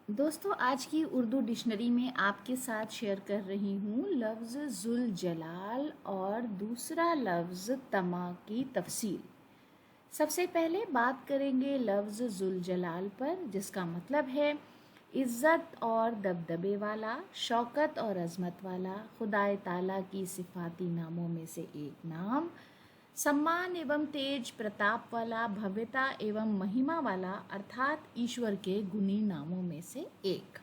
دوستو آج کی اردو ڈکشنری میں آپ کے ساتھ شیئر کر رہی ہوں لفظ ذوالجلال اور دوسرا لفظ طمع کی تفصیل۔ سب سے پہلے بات کریں گے لفظ ذوالجلال پر، جس کا مطلب ہے عزت اور دبدبے والا، شوکت اور عظمت والا، خدائے تعالیٰ کی صفاتی ناموں میں سے ایک نام، سمان ایوم تیج پرتاپ والا، بھویتا ایوم مہیما والا، ارتھات ایشور کے گنی ناموں میں سے ایک۔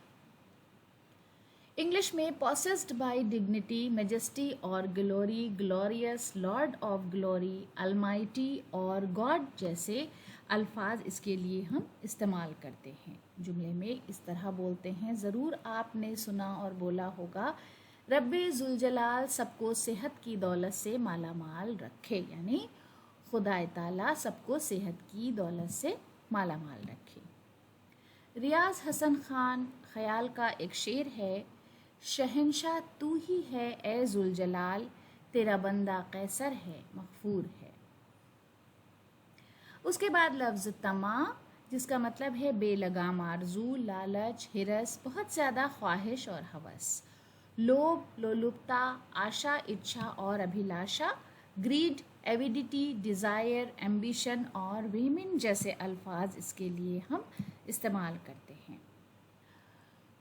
انگلش میں possessed by dignity, majesty اور glory, glorious, lord of glory, almighty اور گاڈ جیسے الفاظ اس کے لیے ہم استعمال کرتے ہیں۔ جملے میں اس طرح بولتے ہیں، ضرور آپ نے سنا اور بولا ہوگا، رب ذوالجلال سب کو صحت کی دولت سے مالا مال رکھے، یعنی خدائے تعالیٰ سب کو صحت کی دولت سے مالا مال رکھے۔ ریاض حسن خان خیال کا ایک شعر ہے، شہنشاہ تو ہی ہے اے ذوالجلال، تیرا بندہ قیصر ہے مغفور ہے۔ اس کے بعد لفظ طمع، جس کا مطلب ہے بے لگام آرزو، لالچ، ہرس، بہت زیادہ خواہش اور ہوس۔ لوبھ، لولپتا، آشا، اچھا اور ابھیلاشا، گریڈ، ایویڈیٹی، ڈیزائر، ایمبیشن اور ویمن جیسے الفاظ اس کے لیے ہم استعمال کرتے ہیں۔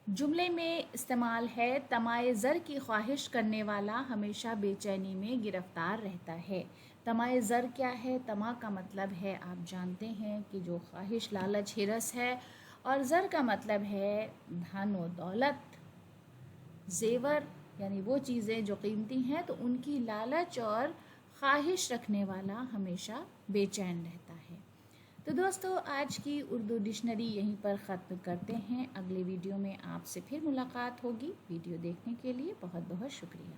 جملے میں استعمال ہے، طمع زر کی خواہش کرنے والا ہمیشہ بے چینی میں گرفتار رہتا ہے۔ طمع زر کیا ہے؟ طمع کا مطلب ہے، آپ جانتے ہیں کہ جو خواہش، لالچ، ہرس ہے، اور زر کا مطلب ہے دھن و دولت، زیور، یعنی وہ چیزیں جو قیمتی ہیں، تو ان کی لالچ اور خواہش رکھنے والا ہمیشہ بے چین رہتا ہے۔ تو دوستو آج کی اردو ڈکشنری یہیں پر ختم کرتے ہیں، اگلے ویڈیو میں آپ سے پھر ملاقات ہوگی۔ ویڈیو دیکھنے کے لیے بہت بہت شکریہ۔